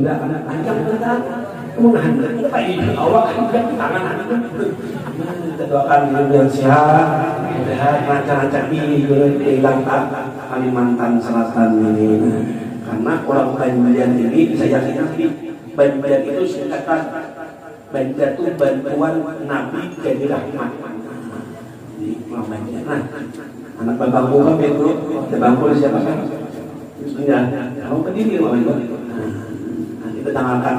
gila anak ajang tentang kemudahan apa ini awak ajang tangan anak kita doakan yang sehat lancar-lancar di Langkat Kalimantan Selatan ini karena orang Banjar ini saya yakin nanti Banjar itu singkatan Banjar itu bantuan Nabi jadi rahmat di Banjar. Nah anak bangku kan itu bangku siapa kan ya kamu berdiri nah kita tanggalkan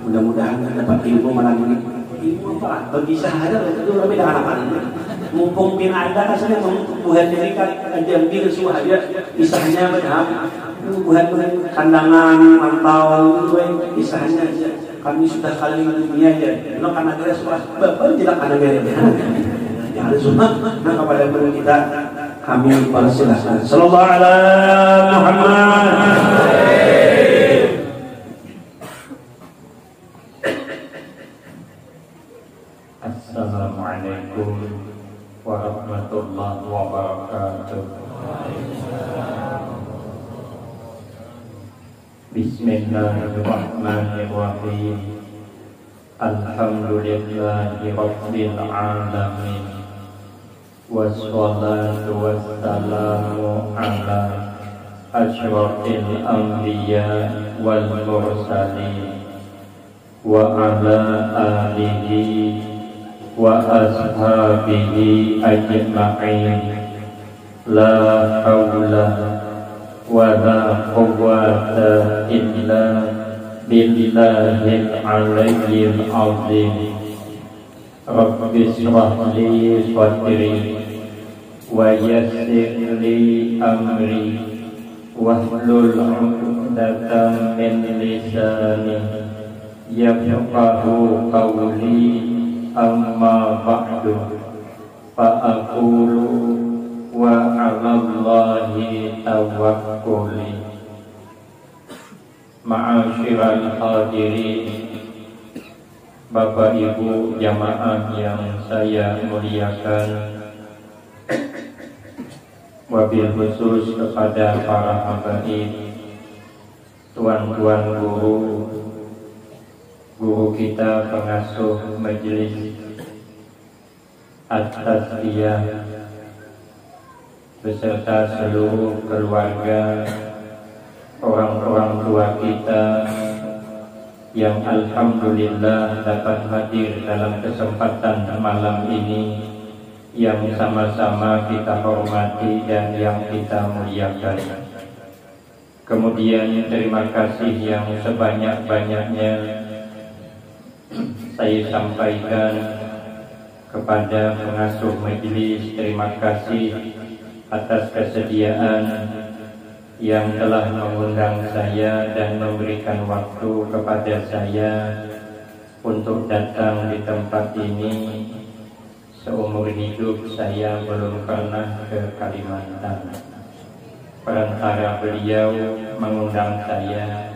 mudah-mudahan dapat ilmu malam ini ilmu apa bagi sahada itu lebih anak-anak mumpung pina ada rasanya buhan dari jambil suhaya kisahnya benar buhan kandangan mantau kisahnya kami sudah kali dunia ya no karena dia sudah bapak tidak ada mereka yang ada semua nah kepada guru kita kami persilahkan sallallahu alaihi Muhammad. Assalamualaikum warahmatullahi wabarakatuh. Bismillahirrahmanirrahim. Alhamdulillahi rabbil alamin. Wassalatu wassalamu ala asyrafil anbiya wal mursalin wa ala alihi wa ashabihi ajma'in. La hawla wa la quwwata illa billahil aliyyil azim. Rabbi shrah li sadri wa yassir li amri wahlul 'uqdatam min lisani yafqahu qawli. Amma ba'du fa aqulu wa 'alallahi tawakkuli. Ma'asyiral hadirin, Bapak Ibu jamaah yang saya muliakan, wabil khusus kepada para habaib, tuan-tuan guru kita pengasuh majelis at-tazkiyah beserta seluruh keluarga, orang-orang tua kita yang alhamdulillah dapat hadir dalam kesempatan malam ini yang sama-sama kita hormati dan yang kita muliakan. Kemudian terima kasih yang sebanyak-banyaknya saya sampaikan kepada pengasuh majelis. Terima kasih atas kesediaan yang telah mengundang saya dan memberikan waktu kepada saya untuk datang di tempat ini. Seumur hidup saya belum pernah ke Kalimantan. Perantara beliau mengundang saya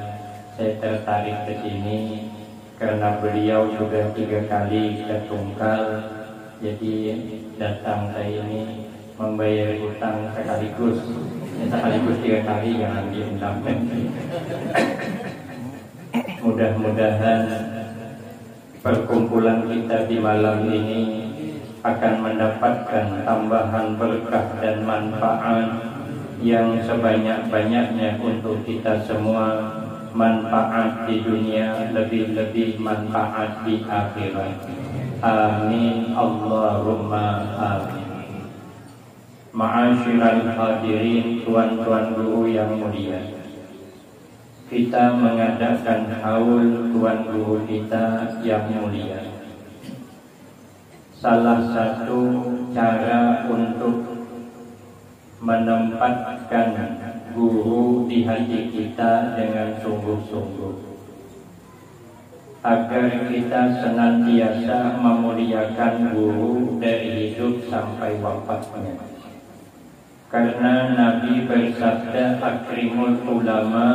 tertarik ke sini karena beliau sudah 3 kali ke Tungkal. Jadi datang saya ini membayar hutang sekaligus 3 kali yang diundang. Mudah-mudahan perkumpulan kita di malam ini akan mendapatkan tambahan berkah dan manfaat yang sebanyak-banyaknya untuk kita semua. Manfaat di dunia, lebih-lebih manfaat di akhirat. Amin Allahumma amin. Ma'asyiral hadirin, tuan-tuan guru yang mulia, kita mengadakan haul tuan guru kita yang mulia. Salah satu cara untuk menempatkan guru di hati kita dengan sungguh-sungguh, agar kita senantiasa memuliakan guru dari hidup sampai wafatnya. Karena Nabi bersabda, akrimul ulama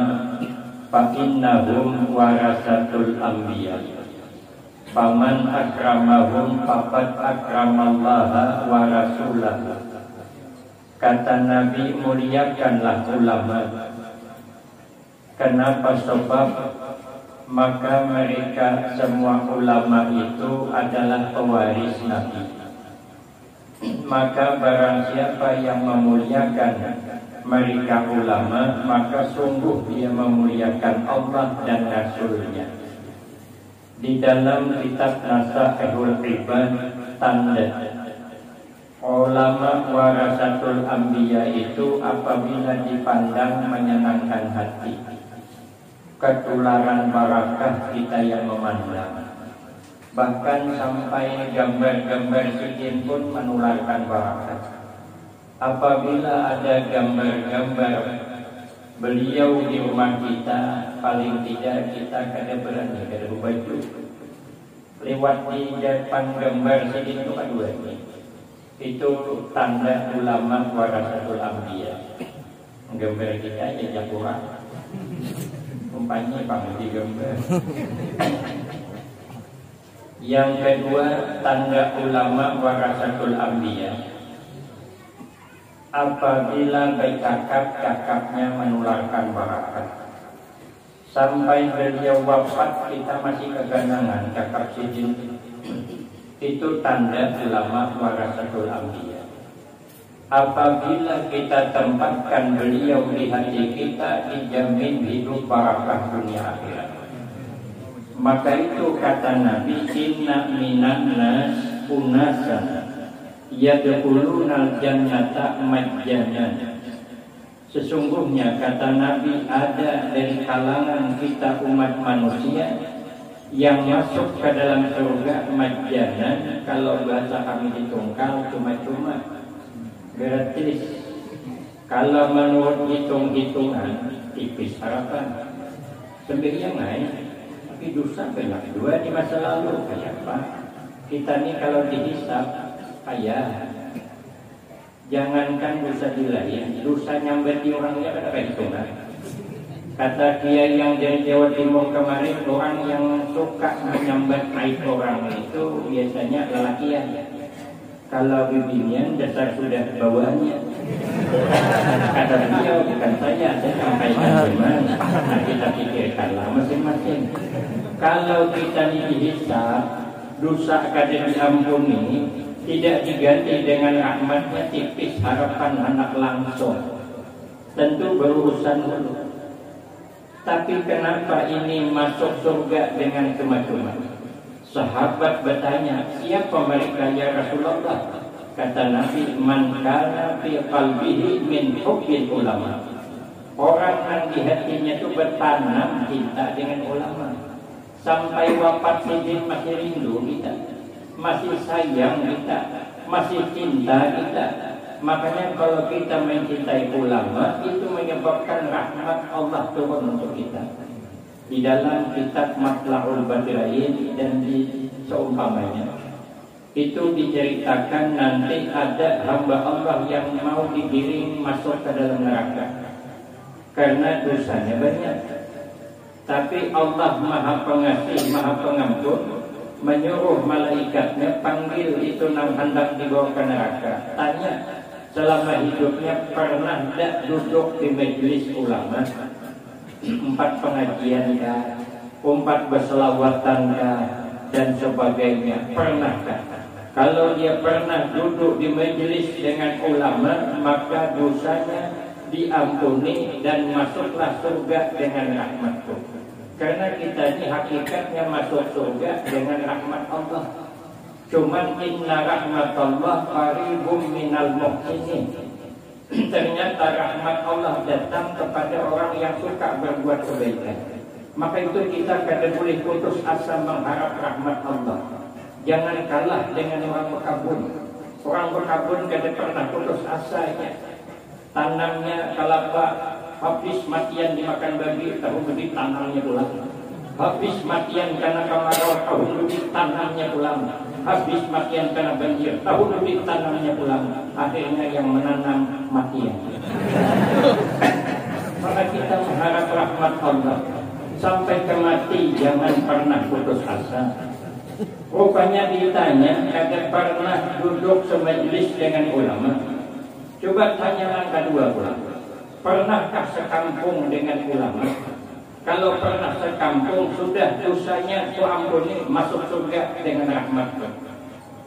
fa innahum warasatul anbiya, faman akramahum faqad akramallaha wa rasulahu. Kata Nabi, muliakanlah ulama. Kenapa? Sebab maka mereka semua ulama itu adalah pewaris Nabi. Maka barang siapa yang memuliakan mereka ulama, maka sungguh dia memuliakan Allah dan Rasulnya. Di dalam kitab Nasaihul Ibad tanda ulama warasatul anbiya itu apabila dipandang menyenangkan hati, ketularan barakah kita yang memandang. Bahkan sampai gambar-gambar sidin pun menularkan barakah. Apabila ada gambar-gambar beliau di rumah kita, paling tidak kita kada berani kada baju. Lewat di depan gambar sidin itu kedua ini. Itu tanda ulama warasatul anbiya. Gambar kita ya jagoan. Umpamanya banget di gambar. Yang kedua, tanda ulama warasatul anbiya. Apabila bercakap-cakapnya menularkan barakah. Sampai beliau wafat kita masih keganangan cakap sidin. Itu tanda ulama warasatul anbiya. Apabila kita tempatkan beliau di hati kita, dijamin hidup barakah dunia akhirat. Maka itu kata Nabi, inna minan nas unasan yadkhulunal jannata majjanan. Sesungguhnya kata Nabi, ada dari kalangan kita umat manusia yang masuk ke dalam surga majjanan. Kalau bahasa kami ditungkal cuma-cuma, gratis. Kalau menurut hitung-hitungan tipis harapan. Sendiri yang lain, tapi dosa banyak dua di masa lalu. Kayak apa? Kita nih kalau dihisab, ayah, jangankan dosa dilayan, dosa nyamber di orangnya pada hitungan. Kata dia yang dari Jawa Timur kemarin, orang yang suka menyambat aib orang itu biasanya lelakian. Kalau bibinian dasar sudah bawaannya. Kata beliau, bukan saya sampaikan cuman. Nah, kita pikirkanlah masing-masing. Kalau kita dihisab, dosa kada diampuni, tidak diganti dengan rahmatnya, tipis harapan anak langsung. Tentu berurusan dulu. Tapi kenapa ini masuk surga dengan cuma-cuma? Sahabat bertanya, siapa mereka ya Rasulullah? Kata Nabi, man kana fi qalbihi min hubbil ulama. Orang yang di hatinya itu bertanam cinta dengan ulama. Sampai wafat sidin masih rindu kita, masih sayang kita, masih cinta kita. Makanya kalau kita mencintai ulama, itu menyebabkan rahmat Allah turun untuk kita. Di dalam kitab Matla'ul Badrain dan di seumpamanya, itu diceritakan nanti ada hamba Allah yang mau digiring masuk ke dalam neraka karena dosanya banyak. Tapi Allah Maha Pengasih, Maha Pengampun, menyuruh malaikatnya panggil itu yang hendak dibawa ke neraka. Tanya, selama hidupnya pernah tidak duduk di majelis ulama, 4 pengajian kah, 4 berselawatan kah, dan sebagainya, pernahkah? Kalau dia pernah duduk di majelis dengan ulama, maka dosanya diampuni dan masuklah surga dengan rahmat Allah. Karena kita ini hakikatnya masuk surga dengan rahmat Allah. Cuman inna rahmatullah qaribum minal muhsinin. Ternyata rahmat Allah datang kepada orang yang suka berbuat kebaikan. Maka itu kita kada boleh putus asa mengharap rahmat Allah. Jangan kalah dengan orang berkabun. Orang berkabun kada pernah putus asanya. Tanamnya kelapa habis matian dimakan babi, tahun lebih tanamnya pulang. Habis matian karena kemarau, tahun lebih tanamnya pulang. Habis matian karena banjir, tahun lebih tanamnya pulang. Akhirnya yang menanam matian. Maka kita mengharap rahmat Allah sampai ke mati, jangan pernah putus asa. Rupanya ditanya, kada pernah duduk semajlis dengan ulama. Coba tanya yang kedua pula, pernahkah sekampung dengan ulama? Kalau pernah sekampung sudah dosanya ku ampuni, masuk surga dengan rahmat.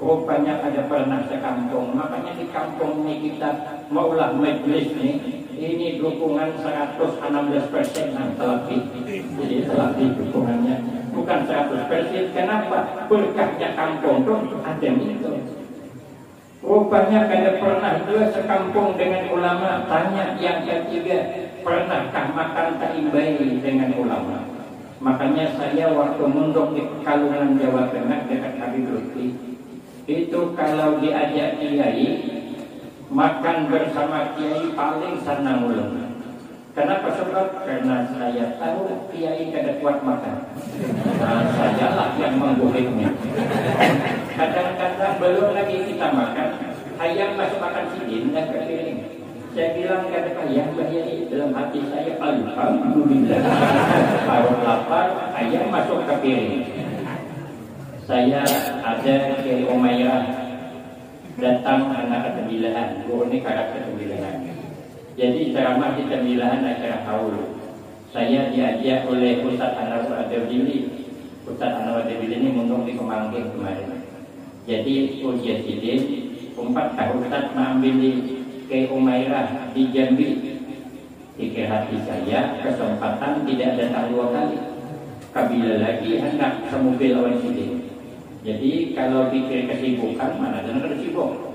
Rupanya ada pernah sekampung. Makanya di kampung ini kita maulah majlis ini dukungan 116% terlebih. Jadi terlebih dukungannya bukan 100%. Kenapa? Berkahnya kampung itu ada itu. Rupanya kada pernah juga sekampung dengan ulama. Tanya yang ketiga, pernahkah makan taimbai dengan ulama? Makanya saya waktu munduk di Kalungan Jawa Tengah dekat Habib Lutfi, itu kalau diajak kiai makan bersama kiai paling senang ulama. Kenapa? Sebab karena saya tahu kiai kada kuat makan. Nah, sajalah yang menggulingnya. Kadang-kadang belum lagi kita makan, ayam masuk makan sidin dan kepiring. Saya bilang kada ayam bahaya dalam hati saya, alhamdulillah. Baru lapar, ayam masuk ke piring. Saya ada Kiai Umairah datang anak ketembilahan, guru ini karakter ketembilahan. Jadi ceramah di tembilahan acara haul. Saya diajak oleh Ustaz Anwar Adabili. Ustaz Anwar Adabili ini mundung di Kemanggeng kemarin. Jadi ujian sidin 4 tahun Ustaz mengambil ke Umairah di Jambi. Pikir hati saya kesempatan tidak datang 2 kali. Kabila lagi hendak semobil lawan sidin. Jadi kalau pikir kesibukan mana jangan sibuk.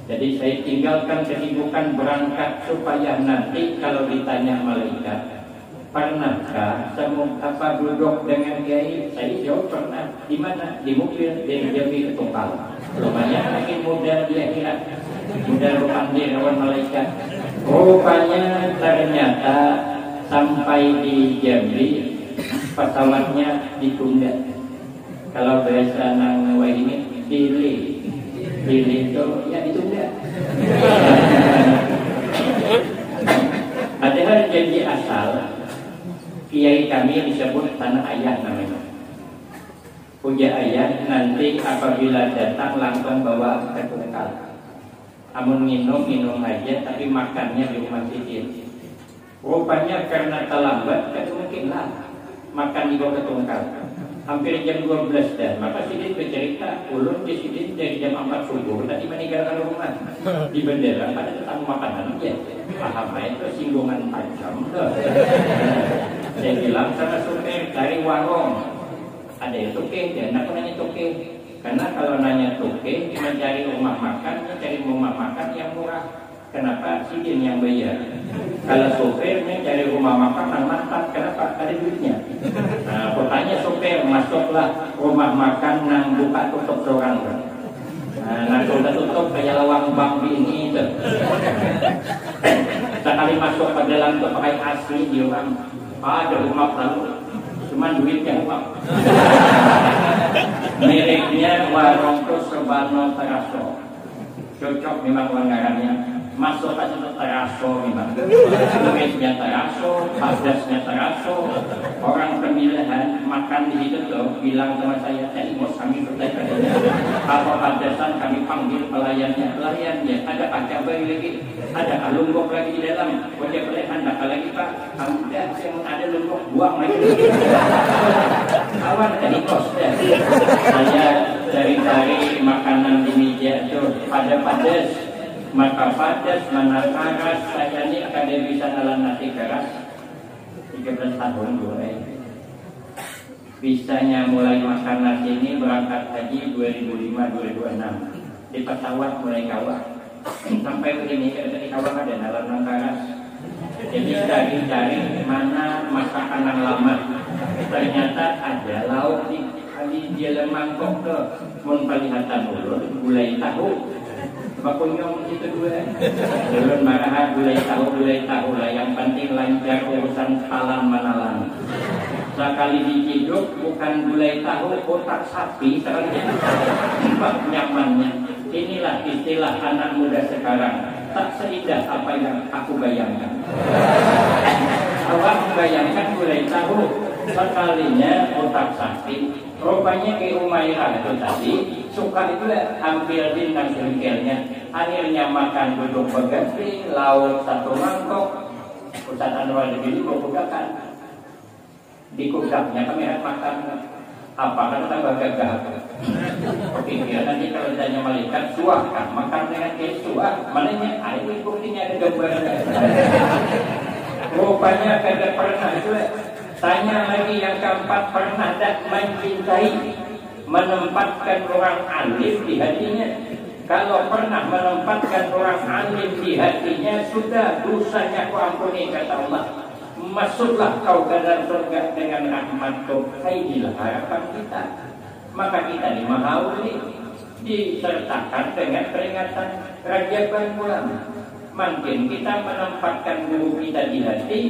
Jadi saya tinggalkan kesibukan berangkat supaya nanti kalau ditanya malaikat, pernahkah apa duduk dengan kiai? Saya jawab pernah. Di mana? Di mobil dari Jambi ke Tungkal. Lumayan makin muda dia kira. Muda panggil lawan malaikat. Rupanya ternyata sampai di Jambi pesawatnya ditunda. Kalau bahasa nang ini delay itu ya ditunda. Padahal janji asal kiai kami disebut tanah ayah namanya. Puja ayah nanti apabila datang langsung bawa ke Tungkal. Amun minum aja tapi makannya di rumah sidin. Rupanya karena terlambat kan mungkinlah makan di bawah ke Tungkal. Hampir jam 12 dah. Maka sidin bercerita, ulun di sidin dari jam 4 subuh tadi meninggalkan rumah di bendera pada tentang makanan aja. Paham itu singgungan tajam. Saya bilang sama supir dari warung, ada yang tuke, dia nak nanya tuke. Karena kalau nanya tuke, mencari rumah makan, cari rumah makan yang murah. Kenapa? Sidin yang bayar. Kalau sopirnya cari rumah makan yang mantap, kenapa? Ada duitnya. Nah, pertanyaan sopir, masuklah rumah makan yang buka tutup seorang. Nah, sudah tutup kayak lawang bank ini itu. Sekali masuk ke dalam itu pakai asli di orang. Ada rumah lalu, cuma duitnya uang. Miliknya warung Serbano Teraso. Cocok memang langgarannya. Masuk aja ke Teraso memang. Duitnya Teraso, padasnya Teraso. Orang pemilihan makan di situ tuh bilang sama saya, tadi mau kami bertanya apa padasan kami panggil pelayannya. Pelayannya ada cabai lagi, ada lumbok lagi di dalam. Wajah pelayan anda lagi pak, tidak yang ada lumbok buang lagi. Kawan tadi kos deh. Saya cari-cari makanan di meja tuh padas. Maka padas mana keras saya ini akan bisa nalan nasi keras 13 tahun mulai. Bisanya mulai makan nasi ini berangkat haji 2005-2006 di pesawat mulai kawah sampai begini dari kawah ada nalan keras. Jadi cari-cari mana masakan yang lama. Ternyata ada lauk di dalam mangkok ke mun pelihatan ulun gulai tahu. Bakunyong itu dua. Ulun marahan gulai tahu lah. Yang penting lancar urusan palan manalan. Sekali diciduk bukan gulai tahu, otak sapi sekali. Nampak nyamannya. Inilah istilah anak muda sekarang. Tak seindah apa yang aku bayangkan. Awak membayangkan gulai tahu, sekalinya otak sapi. Rupanya ke Umairah itu tadi suka itu hampir bintang selingkelnya. Akhirnya makan duduk berganti, lauk satu mangkok. Ustaz Anwar dibeli berbukakan. di kudaknya kami akan makan apa karena tambah gagah. Kepikiran nanti kalau ditanya malaikat suahkan makan dengan kesuah, mananya air buktinya ada gambaran. Rupanya kagak pernah juga. Tanya lagi yang keempat, pernah tak mencintai, menempatkan orang alim di hatinya? Kalau pernah menempatkan orang alim di hatinya, sudah dosanya ku ampuni kata Allah. Masuklah kau ke dalam surga dengan rahmatku. Inilah harapan kita. Maka kita di Mahauli disertakan dengan peringatan Rajaban Ulama. Makin kita menempatkan guru kita di hati,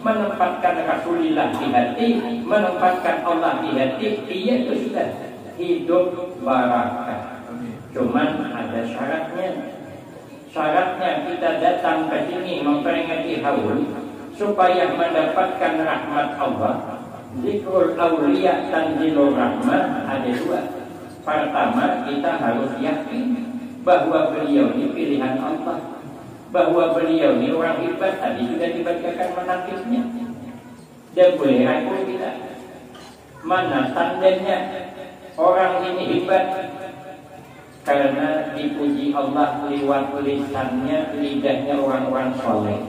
menempatkan Rasulullah di hati, menempatkan Allah di hati, dia itu sudah hidup barakah. Cuman ada syaratnya. Syaratnya kita datang ke sini memperingati haul supaya mendapatkan rahmat Allah. Zikrul awliya tanzilur rahmah ada dua. Pertama, kita harus yakin bahwa beliau ini pilihan Allah, bahwa beliau ini orang hebat. Tadi sudah dibacakan menakisnya. Dan boleh ragu kita mana tandanya orang ini hebat, karena dipuji Allah lewat lisannya, lidahnya orang-orang soleh.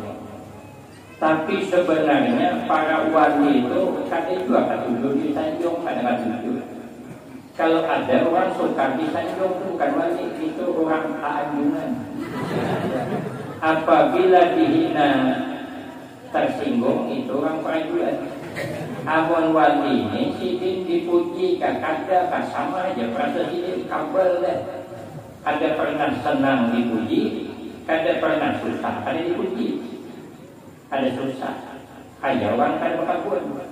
Tapi sebenarnya para wali itu kadang juga akan duduk di sanjung, kadang duduk. Kalau ada orang suka di sanjung itu bukan wali, itu orang keagungan. Apabila dihina tersinggung itu orang keagungan. Amun wali ini sidin dipuji kakada sama aja, perasa sidin kabel deh. Ada pernah senang dipuji, ada pernah susah, ada dipuji. Ada susah, ada orang kada berkabun.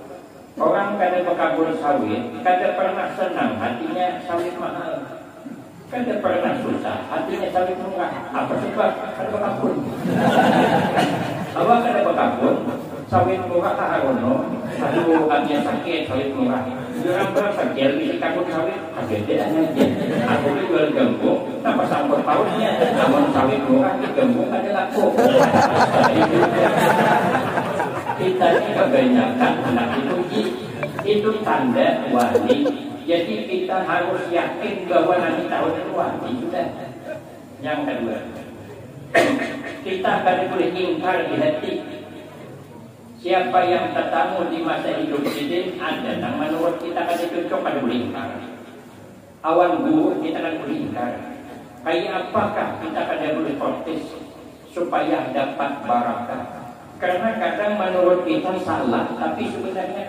Orang kada berkabun sawit, kada pernah senang hatinya sawit mahal. Kada pernah susah hatinya sawit murah. Apa sebab? Kada berkabun. Awak kada berkabun, sawit murah kaharono. Aduh, hatinya sakit sawit murah. Orang berasa gel di kabun sawit, agak aja. Aku jual gembung, apa sambut pautnya? Namun sawit murah di gembung ada laku. Kita ini kebanyakan anak dipuji, itu tanda wali. Jadi kita harus yakin bahwa nanti tahun itu wali sudah. Yang kedua, kita akan boleh ingkar di hati. Siapa yang tetamu di masa hidup ini ada yang menurut kita akan cocok pada boleh ingkar. Awan buruk kita akan boleh ingkar. Kayak apakah kita akan boleh protes supaya dapat barakah? Karena kadang menurut kita salah, tapi sebenarnya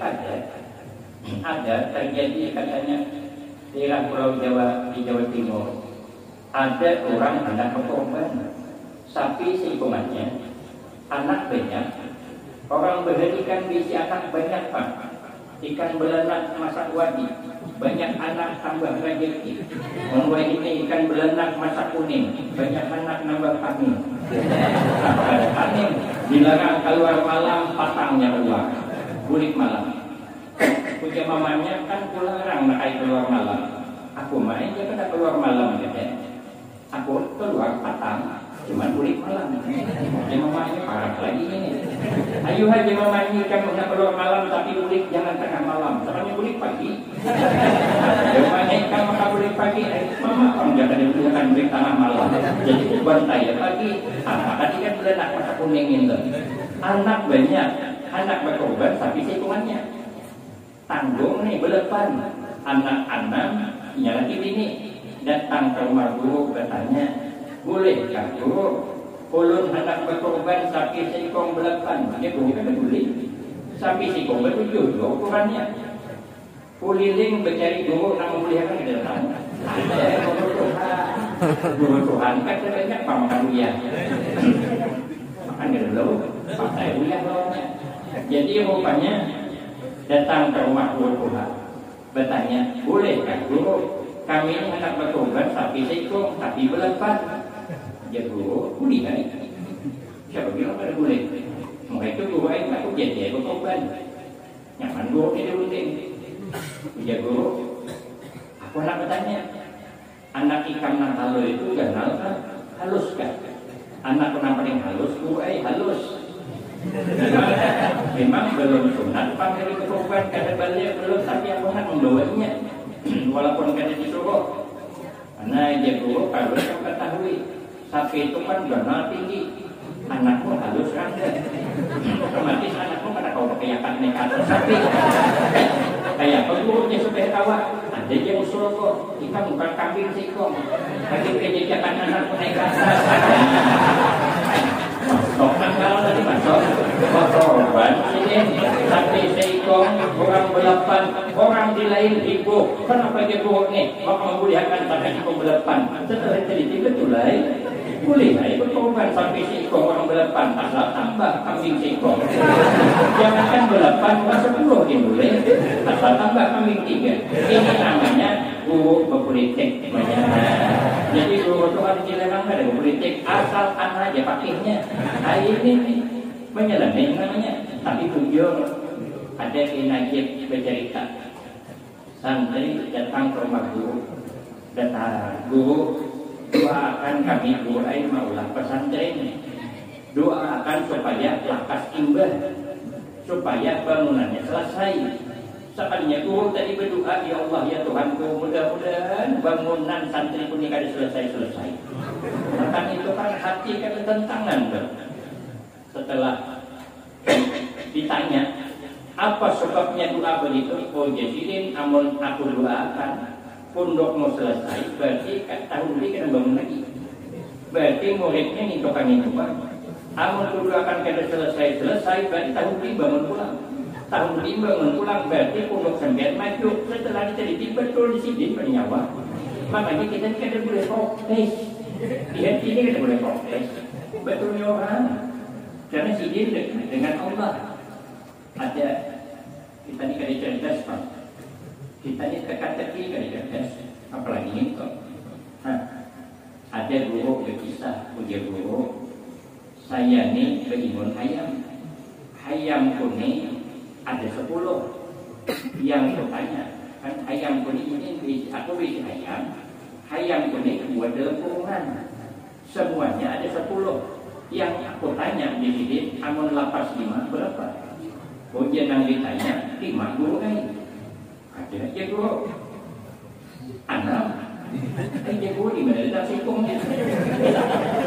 ada terjadi katanya di Pulau Jawa, di Jawa Timur. Ada orang anak berkorban, sapi seikungannya, anak banyak. Orang berhentikan bisi anak banyak pak, ikan belanak masak wadi, banyak anak tambah rezeki. Membuat ini ikan belanak masak kuning, banyak anak nambah panin. Ada panin, dilarang keluar malam, patangnya keluar, bulik malam. Punya mamanya kan dilarang nak keluar malam. Aku main dia kena keluar malam gitu. Aku keluar patang, cuman bulik malam. Dia mamanya parah lagi ini. Ayo aja mamanya kamu nak keluar malam tapi bulik jangan tengah malam. Soalnya bulik pagi. Mamanya kamu nak bulik pagi, mama kamu jangan bulik tengah malam. Jadi bantai pagi. Tadi kan boleh nak masak kuning itu. Anak banyak, anak berkorban tapi hitungannya tanggung nih belepan. Anak-anak nyala ini datang ke rumah guru bertanya, boleh kan guru? Ulun anak berkorban sapi seikong belapan. Dia guru kan boleh. Sapi seikong bertujuh ukurannya. Kuliling mencari guru nak memuliakan di dalam. Ada guru Tuhan. Guru Tuhan kan banyak pamakan dia. Makan dulu, pakai uliah lawannya. Jadi rupanya datang ke rumah guru Tuhan. Bertanya, boleh kan guru? Kami ini anak berkorban sapi seikong, sapi belapan. Ya guru, boleh kan? Siapa bilang pada boleh? Maka itu guru air aku jadi berkorban. Nyaman guru ini dulu deh. Ya guru, aku nak bertanya, anak ikan yang halus itu ganal kan? Halus kan? Anak yang paling halus, guru air halus. Memang belum sunat, panggil keperluan kata balik belum, tapi aku nak membawanya. Walaupun kata disuruh, karena dia guru kalau kamu ketahui sapi itu kan benar tinggi, anakmu halus kan? Otomatis anakmu pada kau keyakan nekat sapi. Kayak pengurusnya supaya kawan, ada yang usul kok, kita bukan kambing sih kok, tapi kejajakan anakmu nekat. Sokan kalau tadi masuk korban ini sampai seikong orang belapan orang di lain ibu kenapa dia buat nih maka memuliakan sampai seikong belapan setelah jadi betul lah boleh lah ikut korban sampai seikong orang belapan asal tambah kambing seikong jangankan belapan masa 10 ini boleh asal tambah kambing 3 ini namanya guru berpolitik jadi guru itu harus dilarang ada berpolitik asal anak aja pakainya ini menyeleneh namanya tapi beliau ada kinajib bercerita santri datang ke rumah guru datang guru doakan kami guru air maulah pesantren doakan supaya lakas imbah supaya bangunannya selesai sekalinya guru tadi berdoa ya Allah ya Tuhanku mudah-mudahan bangunan santri pun ini selesai akan itu kan hati kan tentangan kan setelah ditanya apa sebabnya doa begitu oh jadi amun aku doakan pondok mau selesai berarti kan tahun ini kena bangun lagi berarti muridnya nih tukang itu bang amun aku doakan kena selesai berarti tahun ini bangun pulang tahun ini bangun pulang berarti pondok sampai maju setelah kita betul di sini bernyawa makanya kita ini kada boleh protes lihat ini kada boleh protes betulnya orang karena sidin dengan Allah ada kita ini kada cerdas Pak kita ini teka-teki kada cerdas apalagi ini kok ada guru berkisah ujar guru saya ini berimun ayam kuning ada 10 yang bertanya kan ayam kuning ini aku beri ayam kuning buat dalam kurungan semuanya ada 10 yang aku tanya di sini amun lapas 5 berapa ujian yang ditanya 5 guru ada aja guru 6 aja guru di mana ada sikungnya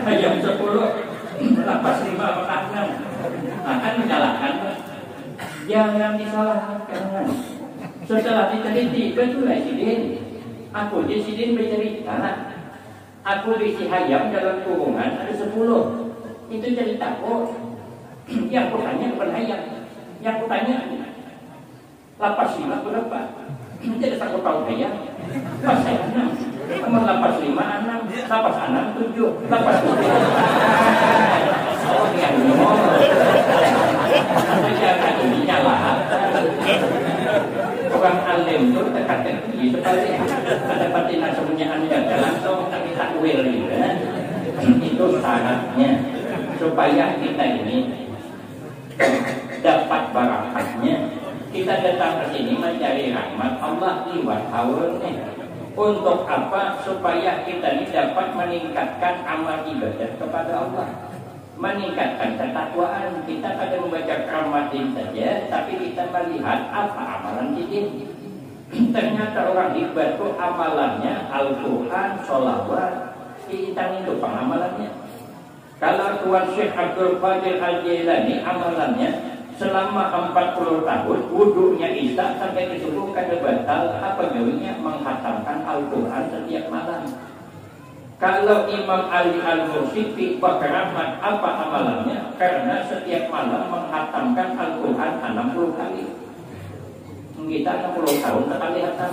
ayam 10 lapas 5 maka 6 akan menyalahkan jangan disalahkan setelah diteliti betul lah sidin aku di sidin bercerita aku bisi ayam dalam kurungan ada 10 itu cerita kok yang aku tanya bukan ayam yang aku tanya lapas 5 berapa jadi aku tahu ayam pas saya 6 nomor lapas 5 6 lapas 6 7 lapas 7 oh dia ngomong jangan ini nyala orang alim itu teka-teki sekali ada patina semuanya anda langsung tapi takwil itu syaratnya supaya kita ini dapat barakahnya kita datang ke sini mencari rahmat Allah lewat haulnya untuk apa supaya kita ini dapat meningkatkan amal ibadah kepada Allah meningkatkan ketakwaan kita pada membaca Ramadan saja tapi kita melihat apa amalan kita ternyata orang ibadah itu amalannya Al-Quran, sholawat kita itu pengamalannya. Kalau Tuan Syekh Abdul Qadir Al-Jailani amalannya selama 40 tahun wudhunya Isya sampai ke subuh kada batal apa jauhnya menghatamkan Al-Quran setiap malam. Kalau Imam Ali Al-Mursyidi berkeramat apa amalannya karena setiap malam menghatamkan Al-Quran 60 kali. Kita 60 tahun sekali hatam.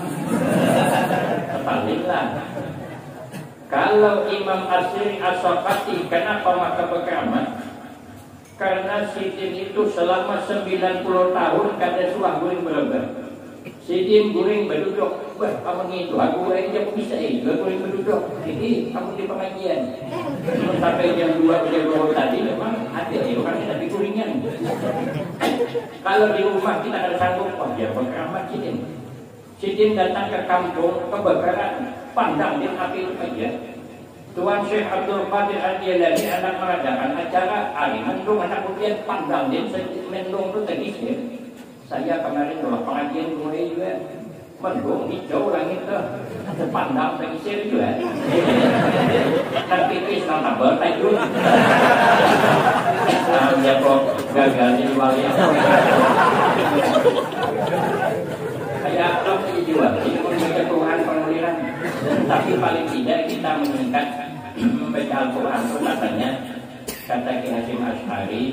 Sebaliklah. Kalau Imam Asy'ari As-Saqati kenapa maka berkeramat? Karena sidin itu selama 90 tahun kada suah guring berlebar. Sidin guring berduduk. Wah, apa gitu? Aku aja bisa guring berduduk. Jadi aku di pengajian. Sampai jam 2 jam 2 tadi memang ada orang kita di guringan. Kalau di rumah kita ada sanggup, oh ya berkeramat sidin. Sidin datang ke kampung kebakaran, pandang di api itu aja. Tuan Syekh Abdul Qadir Al-Jailani anak mengadakan acara hari mendung anak kemudian pandang dia mendung itu tegisir. Saya kemarin kalau pengajian mulai juga mendung hijau langit tuh pandang tegisir juga. Nanti pis nama bertai dulu. Dia kok gagal jadi wali. Saya akan dijual. Ini membaca Tuhan penguliran. Tapi paling tidak kita meningkat membaca Al-Quran itu katanya kata Ki Hasyim Asy'ari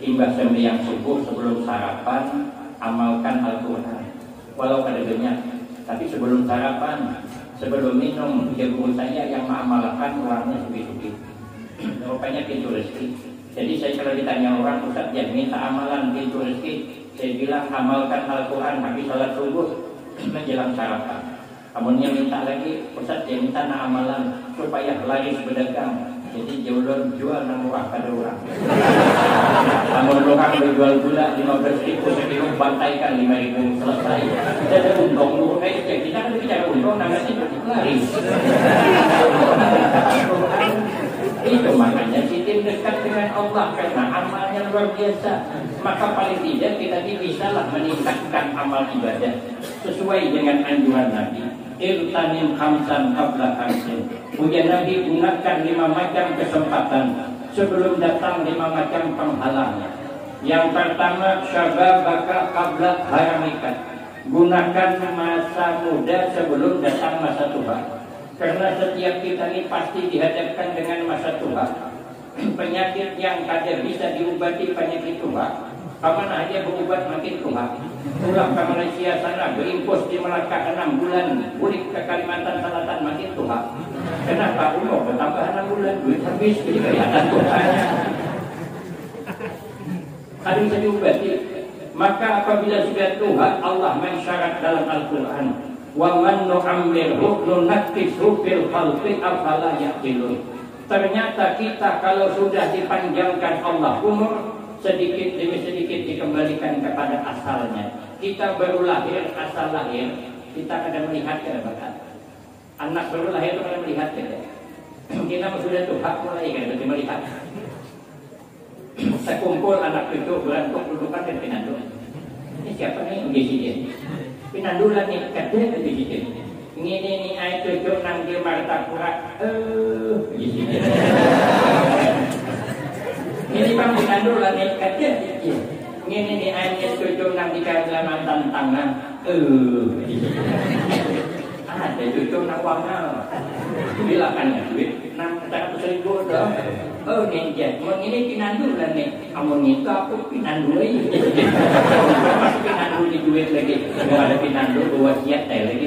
imbas sembahyang subuh sebelum sarapan amalkan Al-Quran walau pada banyak tapi sebelum sarapan sebelum minum ibu saya yang mengamalkan orangnya sedikit rupanya pintu rezeki. Jadi saya kalau ditanya orang Ustaz yang minta amalan pintu rezeki saya bilang amalkan Al-Quran habis salat subuh menjelang sarapan. Amunnya minta lagi, Ustaz dia minta na amalan supaya laris berdagang. Jadi jual murah pada orang. Amun orang berjual gula 15.000 sekilo bantaikan 5.000 selesai. Jadi untung lu kita kan bicara untung namanya laris. Itu makanya kita dekat dengan Allah karena amalnya luar biasa. Maka paling tidak kita bisalah meningkatkan amal ibadah sesuai dengan anjuran Nabi. Irtanim khamsan qabla khamsin. Kemudian Nabi gunakan 5 macam kesempatan sebelum datang 5 macam penghalangnya. Yang pertama syababaka qabla haramika. Gunakan masa muda sebelum datang masa tua. Karena setiap kita ini pasti dihadapkan dengan masa tua. Penyakit yang kada bisa diobati penyakit tua. Kemana aja berobat makin tua. Pulang ke Malaysia sana berimpus di Melaka 6 bulan, balik ke Kalimantan Selatan makin tua. Kenapa? Umur bertambah 6 bulan, duit habis jadi kelihatan tuanya. Ada bisa diobati. Maka apabila sudah tua, Allah mensyarat dalam Al-Quran, wa man nu'ammirhu nunakkishu fil khalqi afala ya'qilun. Ternyata kita kalau sudah dipanjangkan Allah umur, sedikit demi sedikit dikembalikan kepada asalnya. Kita baru lahir, asal lahir kita akan melihat ke bakat. Anak baru lahir itu akan melihat ke. Kita sudah tua mulai kan berarti melihat. Sekumpul anak itu berantuk dudukan dan pinandul. Ini siapa nih? Presiden. Pinandulan nih katanya presiden. Ini air cucuk nang di Martapura. Presiden. Ini bang pinandulan nih katanya. Ini air cucuk nang di Kalimantan Tengah. Ada cucuk nang Wangal. Bilakannya duit 600.000 dong. Oh ninja, ini pinandulan nih. Kamu nikah aku pinandulai. Masih pinandul di duit lagi. Mau ada pinandul buat siat lagi.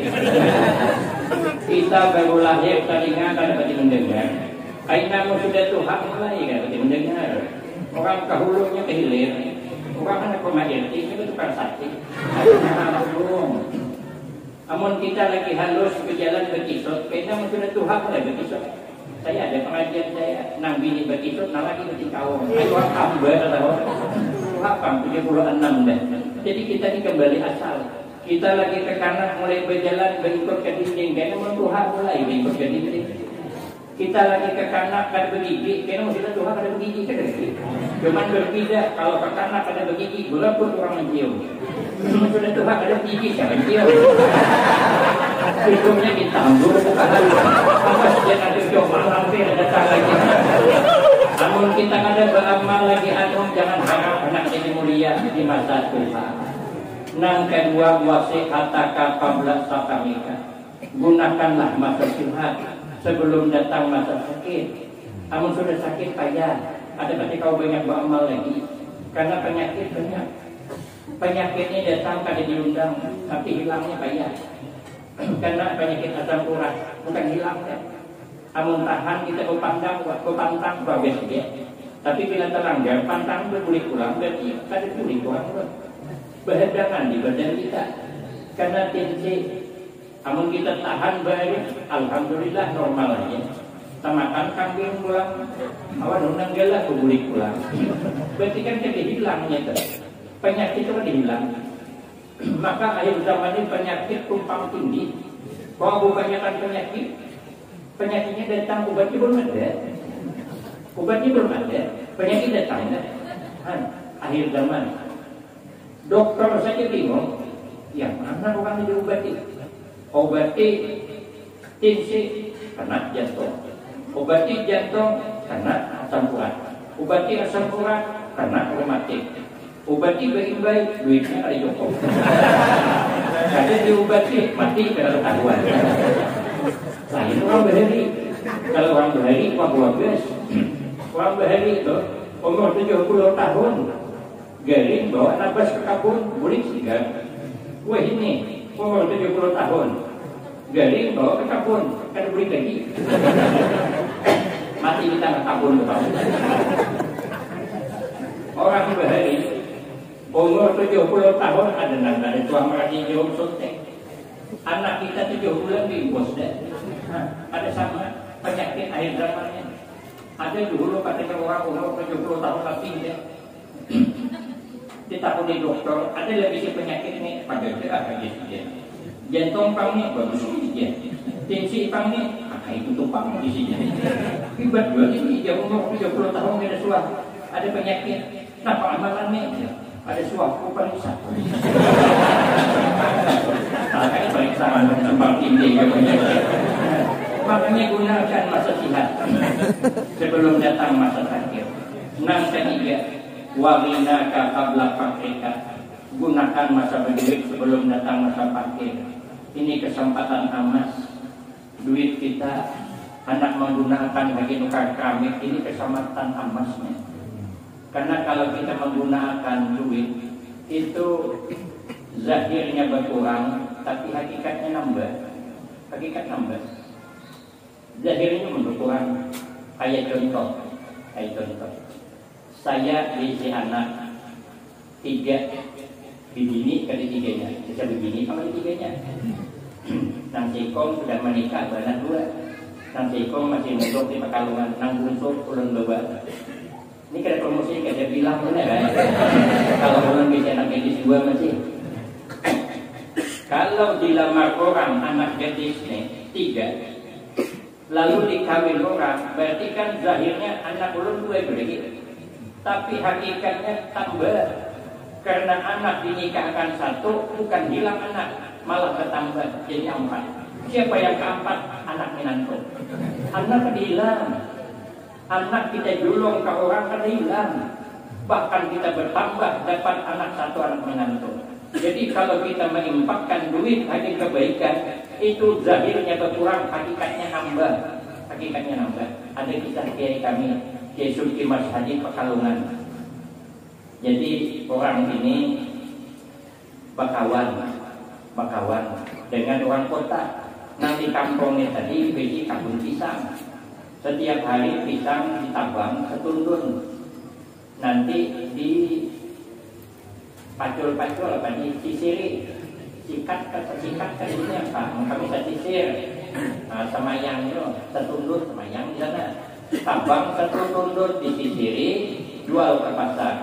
Kita baru lahir tadinya kan dapat mendengar. Kainamu sudah Tuhan mulai kan dapat mendengar. Orang kahulunya ke hilir. Orang anak pemain itu tukang sakti. Amun kita lagi halus berjalan berkisut, kainamu sudah Tuhan mulai berkisut. Saya ada pengajian saya nang bini berkisut, nang lagi berkisut kawang. Ayo hamba atau hafam 76 dah. Jadi kita ini kembali asal. Kita lagi ke kanan mulai berjalan berikut ke dinding. Karena Tuhan mulai berikut ke dinding. Kita lagi ke kanan kada bergigi. Karena sudah Tuhan kada bergigi kada. Cuman berbeda kalau ke kanan kada bergigi, gula pun orang mencium. Sudah Tuhan kada bergigi siapa mencium. Hidungnya ditambur bukan. Apa saja ada coba hampir datang lagi. Namun kita ada beramal lagi jangan harap anak jadi mulia di masa tua. Nang kedua wasihataka qabla sakamika. Gunakanlah masa sehat sebelum datang masa sakit. Namun sudah sakit payah. Ada berarti kau banyak beramal lagi. Karena penyakit banyak. Penyakitnya datang kada diundang, tapi hilangnya payah. Karena penyakit asam urat bukan hilang kan. Amun tahan kita pantang bagus dia. Tapi bila terlanggar pantang boleh pulang berarti kada boleh pulang. Berhadangan di badan kita. Karena tensi amun kita tahan baik, alhamdulillah normal aja. Makan kambing pulang, awan undang gelas boleh pulang. Berarti kan jadi hilangnya tu. Penyakit itu kan hilang. Maka akhir zaman ini penyakit tumpang tinggi. Kalau bukannya kan penyakit, penyakitnya datang, obatnya belum ada. Obatnya belum ada, penyakit datang. Akhir zaman, dokter saja bingung, yang mana orang yang diobati? Obati tensi kena jantung, obati jantung kena asam urat, obati asam urat kena rematik, obati baik-baik duitnya ada cukup. Ada diobati mati kena ketahuan. Lain orang berhari, kalau orang berhari wah bagus. Orang berhari itu umur 70 tahun, garing bawa nafas ke kebun, boleh sigar. Wah ini umur 70 tahun, garing bawa ke kebun, kan boleh lagi. Mati kita ke kebun betul. Orang berhari umur 70 tahun ada dari tuang merasi jauh suntik. Anak kita 7 bulan bos deh. Ada sama penyakit akhir zamannya. Ada dulu katanya orang umur 70 tahun tapi dia ditakut di dokter. Ada lagi penyakit ini pada dia. Jantung pangnya bagus dia. Tensi pangnya itu tumpang di sini. Tiba dua ini dia umur 70 tahun ada suah. Ada penyakit. Nah amalannya ada suatu periksa. Makanya periksa tempat tinggi makanya gunakan masa sihat sebelum datang masa sakit. Yang ketiga, warinaka qabla fakrika, gunakan masa berduit sebelum datang masa fakir. Ini kesempatan emas. Duit kita anak menggunakan bagi nukar keramik, ini kesempatan emasnya. Karena kalau kita menggunakan duit itu zahirnya berkurang, tapi hakikatnya nambah. Hakikat nambah. Zahirnya berkurang. Kayak contoh. Saya diisi anak 3 bibini kali 3-nya. Bisa begini kali 3-nya. Nang Sikong sudah menikah anak 2. Nang Sikong masih mondok di Pekalongan. Nang Bungsu ulun 2. Ini kada promosi kada bilang mana kan? Kalau ulun bisa anak gadis 2 masih. Kalau dilamar orang anak gadis nih 3, lalu dikawin orang, berarti kan zahirnya anak ulun 2 berarti. Tapi hakikatnya tambah. Karena anak dinikahkan 1 bukan hilang anak, malah bertambah jadi 4. Siapa yang keempat? Anak menantu. Anak hilang. Anak kita julung ke orang kan hilang. Bahkan kita bertambah dapat anak 1 anak menantu. Jadi kalau kita mengimpakkan duit hanya kebaikan, itu zahirnya berkurang, hakikatnya nambah. Hakikatnya nambah. Ada kisah kiai kami, Kiai Sulki Mas Hadi Pekalongan. Jadi orang ini bakawan dengan orang kota. Nanti kampungnya tadi biji kebun pisang. Setiap hari pisang ditabang setundun. Nanti di pacul-pacul apa disisiri, sikat ini apa? Kami bisa sisir. Nah, semayang itu setundun semayang di sana. Tabang setundun disisiri, jual ke pasar.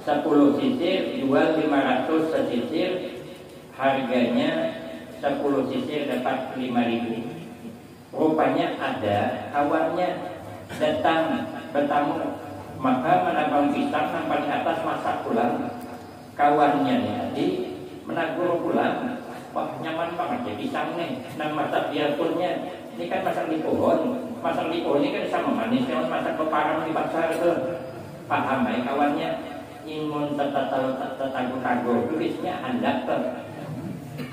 10 sisir jual 500 sesisir. Harganya 10 sisir dapat 5.000. Rupanya ada kawannya datang bertamu, maka menabang pisang nampak di atas masak pulang. Kawannya tadi menagur pulang, wah nyaman banget ya pisang nih. Nang masak dia punnya, ini kan masak di pohon ini kan sama manis, kalau masak peparang di pasar itu. Paham baik kawannya, ingun tetagu-tagu, tulisnya handakter.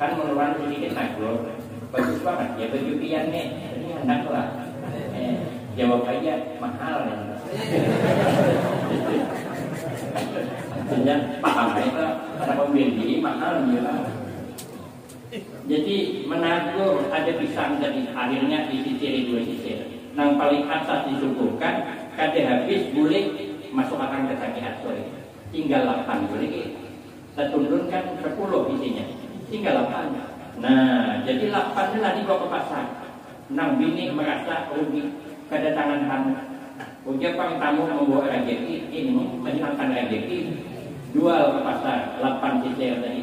Kan menurun sedikit nagur. Bagus banget ya baju pian nih, ini hendak lah. Jawab aja mahal ya. Artinya paham itu ada pembeli mahal ya. Jadi menagur ada pisang dari akhirnya disisiri 2 sisir. Nang paling atas disuguhkan, kada habis boleh masuk akan ke kaki sore. Tinggal 8 boleh. Setundun kan 10 isinya. Tinggal 8. Nah, jadi 8 itu nanti bawa ke pasar. Nang bini merasa rugi kedatangan tamu. Ucapan tamu membawa rezeki, ini menghilangkan rezeki. Jual ke pasar 8 sisir tadi.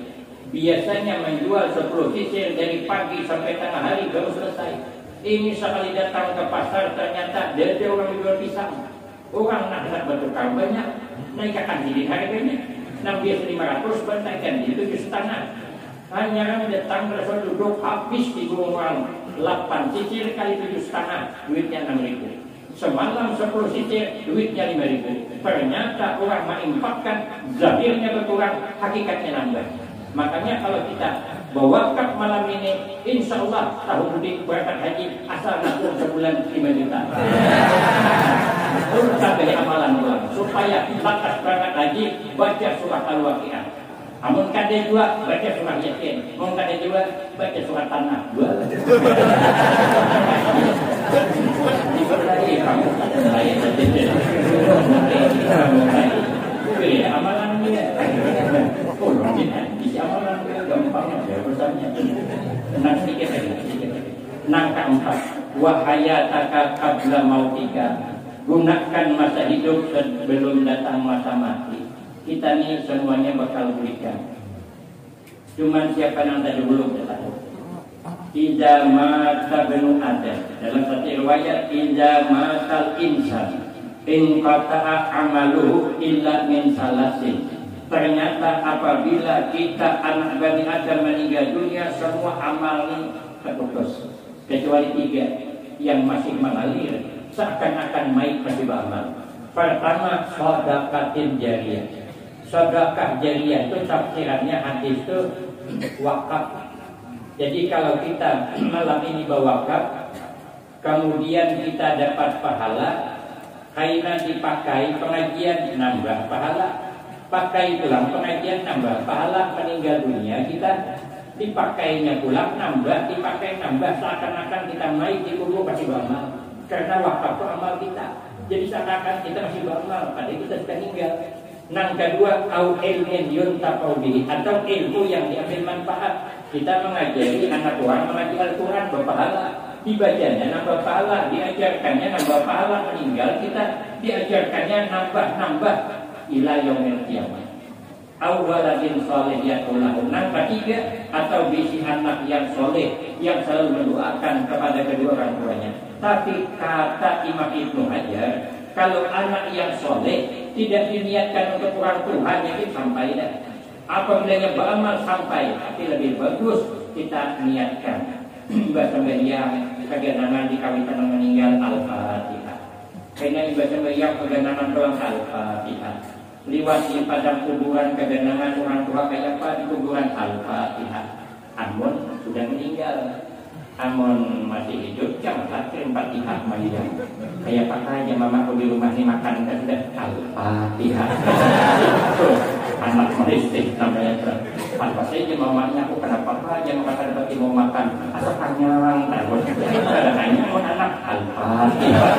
Biasanya menjual 10 sisir dari pagi sampai tengah hari baru selesai. Ini sekali datang ke pasar ternyata dia orang jual pisang. Orang nak bertukar banyak, naikkan diri harganya. 6.500 bantaikan di 7,5. Hanya orang datang terus duduk habis di orang 8 cicir kali 7,5, duitnya 6.000. Semalam 10 cicir, duitnya 5.000. Ternyata orang menginfakkan, zahirnya berkurang, hakikatnya nambah. Makanya kalau kita berwakaf malam ini, insya Allah tahun mudik berangkat haji asal nabung sebulan 5 juta. Terus sampai amalan pulang supaya batas berangkat haji baca surah Al-Waqiah. Amun kade dua baca surah Yasin, amun kade dua baca surah Tanah. Dua. Dipercayai kamu lain saja. Oke, amalan dia. Oh, bisa amalan dia gampang ya pesannya. Nang sedikit lagi. Nang keempat, wahayataka qabla mautika. Gunakan masa hidup sebelum datang masa mati. Kita ni semuanya bakal berikan. Cuman siapa yang tadi belum tahu. Idza mata banu Adam. Dalam satu riwayat idza matal insan in qata'a amaluhu illa min salasin. Ternyata apabila kita anak Bani Adam meninggal dunia, semua amal ini terputus kecuali 3 yang masih mengalir seakan-akan masih beramal. Pertama, sedekatin jariyah. Sedekah jariyah itu tafsirannya hadis itu wakaf. Jadi kalau kita malam ini berwakaf, kemudian kita dapat pahala, kaina dipakai pengajian nambah pahala, pakai pulang pengajian nambah pahala, meninggal dunia kita dipakainya pulang nambah, dipakai nambah, seakan-akan kita naik di kubur pasti beramal. Karena wakaf itu amal kita. Jadi seakan-akan kita masih beramal, padahal kita sudah meninggal. Yang kedua, au ilmin yuntafa'u bihi, atau ilmu yang diambil manfaat. Kita mengajari anak orang mengaji Al-Quran berpahala, dibacanya nambah pahala, diajarkannya nambah pahala, meninggal kita diajarkannya nambah ila yaumil qiyamah. Au waladin shalih yaqulu. Yang ketiga, atau bisi anak yang soleh yang selalu mendoakan kepada kedua orang tuanya. Tapi kata Imam Ibnu Hajar, kalau anak yang soleh tidak diniatkan untuk orang Tuhan, itu sampai dah. Apabila yang beramal sampai, tapi lebih bagus kita niatkan. Ibadah meriam kegenangan di kawitan meninggal Al-Fatihah. Karena ibadah meriam kegenangan doang Al-Fatihah. Liwat di padang kuburan kegenangan orang tua kayak apa di kuburan Al-Fatihah. Amun sudah meninggal. Amun masih hidup jangan kirim Fatihah Maria. Kayak pakai mama aku di rumah ini makan kan sudah Al-Fatihah. Anak meristik namanya. Pas saja mamanya aku kenapa aja makan berarti mau makan asal kenyang takut. Hanya mau anak Al-Fatihah.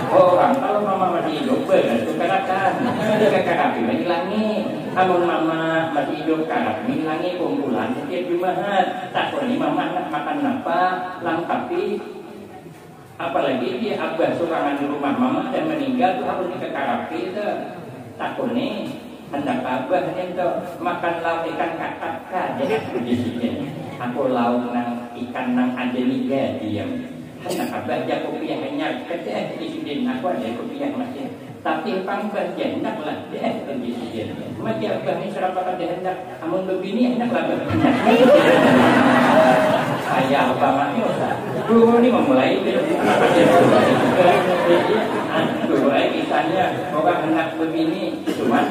Orang kalau mama masih hidup itu katakan dia kakak hilangi. Amun mama masih hidup kakak hilangi kumpulan setiap Jumat. Takut ni mama nak makan apa lengkapi. Apalagi dia abah surangan di rumah mama dan meninggal tu harus kakak itu. Takut ni hendak abah itu makan lauk ikan kakak jadi di sini. Aku lauk nang ikan nang ada liga diam. Hendak abah aja kopi yang hanya kerja di sini. Aku ada kopi yang masih. Tapi pangkat hendaklah dia di sini. Macam abah ni serapakan dia hendak. Amun begini hendaklah berhendak. Ayah abah maknya. Dulu ni memulai dulu kisahnya orang hendak begini cuman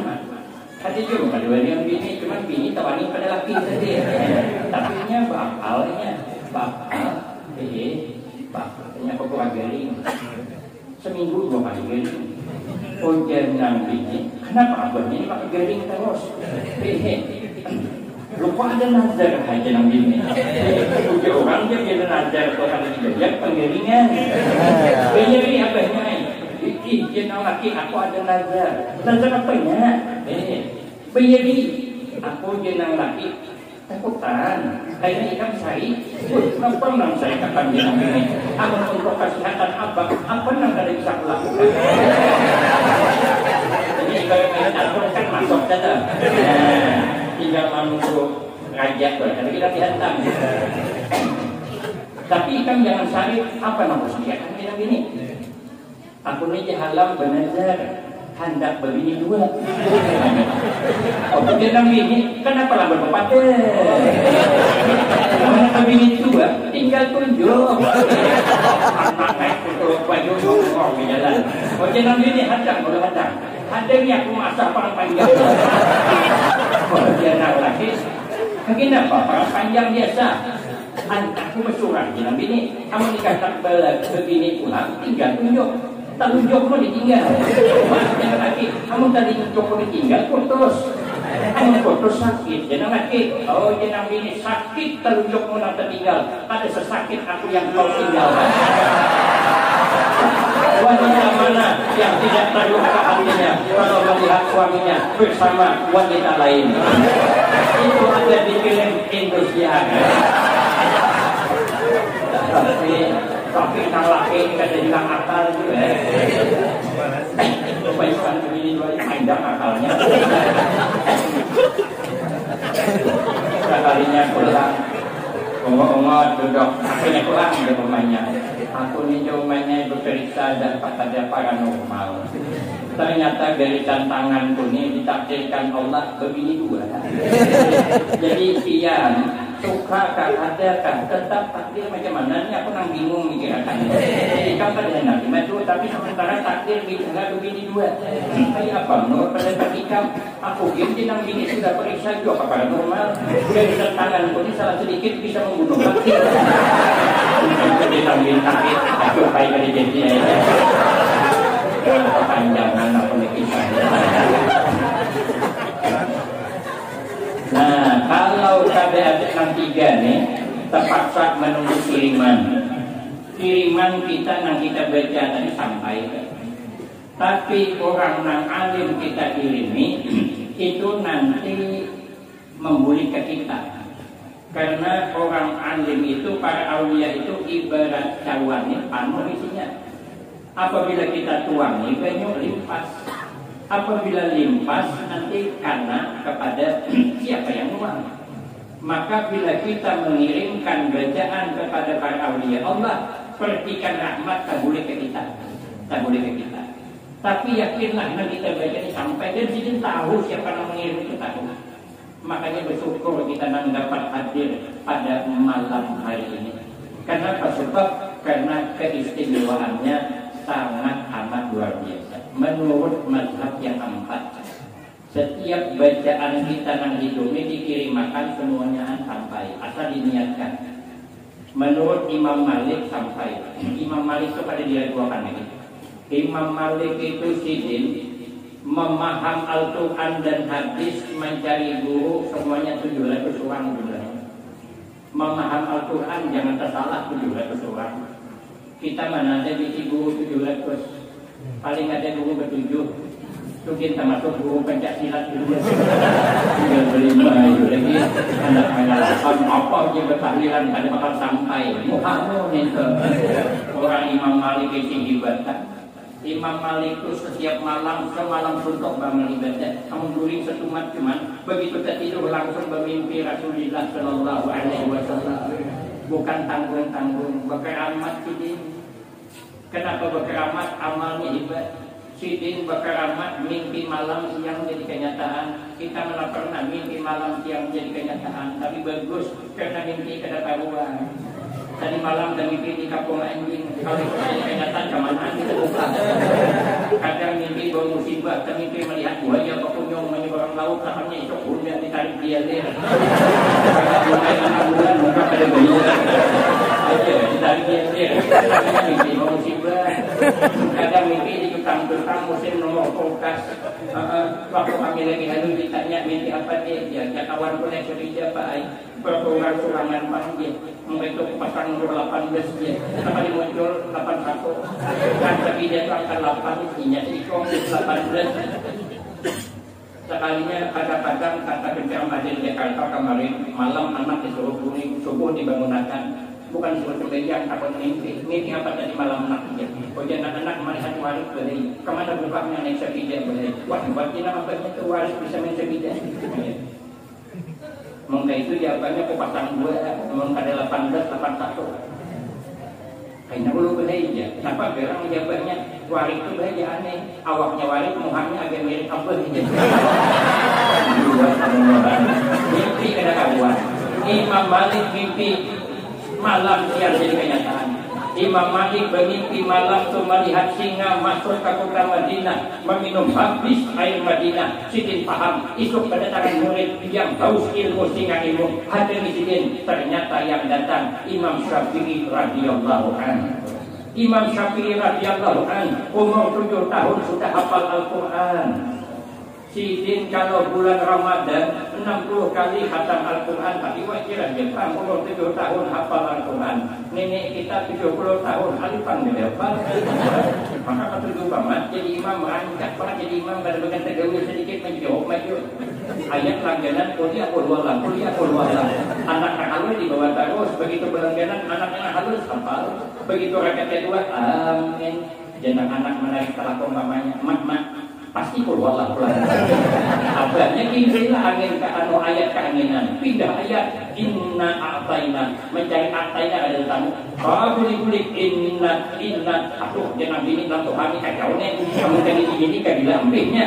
ada juga dua yang bini, cuman bini tawani pada laki saja. Tapi nya bakalnya, bakalnya pokok garing. Seminggu 2 kali garing. Ujian nang bini, kenapa abahnya ini pakai garing terus? Lupa ada nazar aja nang bini. Ujian orang dia kira nazar kalau ada dia penggaringan. Bini ini abahnya. Izin laki aku ada nazar. Nazar apanya? Bayari aku jenang laki takutan. Kayaknya ikan saya. Kenapa nang saya kapan jenang ini? Aku untuk kesehatan abang. Apa nang ada bisa lakukan? Jadi kalau aku kan masuk saja. Tinggal masuk ngajak. Tapi kita dihantam. Tapi kan jangan cari apa nama sediakan bilang gini. Aku ni halam benar hendak berbini dua. Oh dia bilang gini, kenapa lah berpepatah? Hendak berbini dua, tinggal tunjuk. Anak naik untuk baju ngomong di jalan. Oh dia bilang gini, hadang boleh hadang. Hadangnya aku masak parang panjang. Oh dia nak lagi. Kenapa parang panjang biasa? Aku bersurah bilang gini, kamu dikatakan begini pulang, tinggal tunjuk. Tak tunjuk pun ditinggal. Jangan lagi, kamu tadi tunjuk pun ditinggal, putus. Kamu putus sakit, jangan lagi. Oh jangan gini, sakit terunjuk pun tertinggal. Ada sesakit aku yang kau tinggal. Wanita mana yang tidak terluka hatinya kalau melihat suaminya bersama wanita lain? Itu ada di film Indonesia. Tapi sang laki kita jadi bilang akal juga. Supaya begini dua panjang akalnya. Sekalinya pulang, ongok-ongok duduk, akhirnya pulang ke rumahnya. Aku ni rumahnya berperiksa dan pada paranormal. Ternyata dari tantanganku ni ditakdirkan Allah begini dua. Jadi kian suka kah ada kah tetap takdir macam mana ni aku nang bingung mikirkan. Jadi kan pada Nabi Muhammad tapi sementara takdir bisa begini dua. Kayak apa? Menurut pada ketika aku gini nang bini sudah periksa juga apa normal. Dari tantanganku ni salah sedikit bisa membunuh laki. Jadi sambil sakit aku baik dari janji aja. Kepanjangan apa kisah. Nah, kalau KBAT 63 nih terpaksa menunggu kiriman. Kiriman kita yang kita baca tadi sampai. Tapi orang yang alim kita kirimi itu nanti membuli ke kita. Karena orang alim itu, para aulia itu ibarat cawan penuh isinya. Apabila kita tuangi banyak limpas. Apabila limpas nanti karena kepada siapa yang nuang. Maka bila kita mengirimkan bacaan kepada para aulia Allah, perhatikan rahmat tak boleh ke kita. Tak boleh ke kita. Tapi yakinlah nanti kita baca ini sampai dan kita tahu siapa yang mengirim itu tahu. Makanya bersyukur kita nan dapat hadir pada malam hari ini. Kenapa? Sebab karena keistimewaannya sangat amat luar biasa. Menurut mazhab yang empat, setiap bacaan kita yang hidup ini dikirimkan semuanya sampai asal diniatkan. Menurut Imam Malik sampai. Imam Malik itu pada diragukan lagi. Imam Malik itu sidin memaham Al-Quran dan hadis, mencari guru semuanya 700 orang jumlahnya. Memaham Al-Quran jangan tersalah 700 orang. Kita mana ada di guru 700, paling ada guru bertujuh. Itu kita masuk guru Pencaksilat dulu. Tinggal berlima itu lagi. Anak mengalakan apa dia bertahlilan ada bakal sampai. Muhammad itu orang Imam Malik itu ibadah. Imam Malik itu setiap malam semalam suntuk bangun ibadah. Kamu guling setumat cuman begitu tertidur langsung bermimpi Rasulullah Sallallahu Alaihi Wasallam. Bukan tanggung-tanggung berkeramat sidin. Kenapa berkeramat? Amalnya hebat. Sidin berkeramat mimpi malam siang jadi kenyataan. Kita malah pernah mimpi malam siang jadi kenyataan. Tapi bagus karena mimpi kedataruan. Tadi malam dan mimpi di kampung anjing. Kalau jadi kenyataan kemana kita buka. Kadang mimpi bawa musibah. Dan mimpi melihat buaya pekunyong menyeberang laut. Tahannya itu punya ditarik dia dia. Mulai 6 bulan muka pada bayi. Aja ditarik dia dia. Kadang mimpi bawa musibah. Kadang mimpi di tukang musim nomor kulkas. Waktu kami lagi lalu ditanya mimpi apa dia. Ya kawan pun yang cerita Pak. Berkurang surangan panggil. Mereka pasang nomor 18 dia. Kali muncul 81. Kan tapi dia akan 8 isinya ikong 18. Sekalinya kadang-kadang kata penceramah di Jakarta kemarin malam anak disuruh kuning subuh dibangunkan. Bukan suruh kebejaan takut mimpi. Mimpi apa tadi malam anak dia. Kemudian anak-anak melihat waris beli. Kemana bapaknya naik sepeda beli. Wah buat kita bapaknya itu waris bisa main sepeda. Maka itu jawabannya ke pasang 2, maka ada 18, 81. Kayaknya ulu behaja. Kenapa orang menjabatnya warik itu behaja aneh. Awaknya warik, muhamnya agak mirip apa aja. Mimpi kena kawan. Imam Malik mimpi malam siang jadi kenyataan. Imam Malik bermimpi malam itu melihat singa masuk ke kota Madinah, meminum habis air Madinah. Sidin paham, isuk kedatangan murid yang haus ilmu singa ilmu. Hadiri sidin, ternyata yang datang Imam Syafi'i radhiyallahu anhu. Imam Syafi'i radhiyallahu anhu umur 7 tahun sudah hafal Al-Quran. Sidin kalau bulan Ramadan 60 kali khatam Al-Quran. Tapi wajiran Jepang umur 7 tahun hafal Al-Quran. Nenek kita 70 tahun alifan berapa? Maka ketujuh banget jadi imam merancak pak jadi imam pada bagian tergawil sedikit menjawab maju. Ayat langganan kuliah kulwalah anak halus di bawah terus begitu berlangganan anak-anak halus hafal. Begitu rakaat kedua amin. Jangan anak menarik telakong mamanya mak pasti kulwalah abahnya kirilah angin ke anu ayat keanginan pindah ayat inna a'taina mencari a'taina ada tamu kulik inna aduh jangan bini dalam Tuhan kacau nih kamu jadi gini kan dilambingnya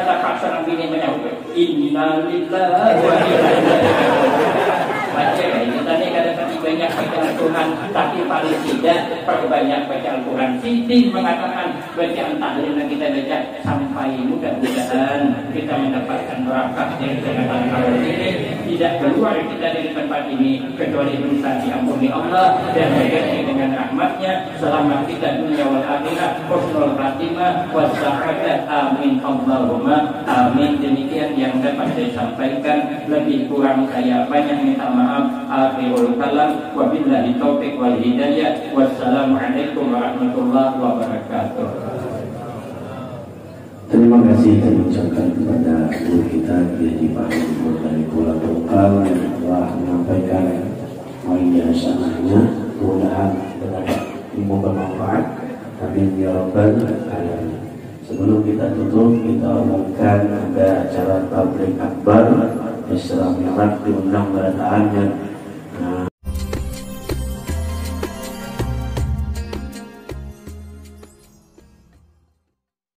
tak paksa bini menyahut inna lillahi wa inna ilaihi baca kita nih kadang-kadang banyak baca Al-Quran tapi paling tidak perbanyak baca Al-Quran. Sidin mengatakan bacaan tahlil yang kita baca sampai mudah-mudahan kita mendapatkan berkah dari kesehatan awal ini tidak keluar kita dari tempat ini kecuali dosa diampuni Allah dan diganti dengan rahmatnya selamat kita dunia wal akhirat husnul khatimah wassa'adah amin Allahumma amin. Demikian yang dapat saya sampaikan, lebih kurang saya banyak minta maaf. Akhirul kalam wabillahi taufiq wal hidayah. Wassalamualaikum warahmatullahi wabarakatuh. Terima kasih kami ucapkan kepada guru kita Kiai Pak dari Pulau Tungkal yang telah menyampaikan mulia sanahnya. Mudah-mudahan bermanfaat, bermanfaat. Amin ya rabbal alamin. Sebelum kita tutup, kita umumkan ada acara tabligh akbar Islam Mi'raj diundang beradaannya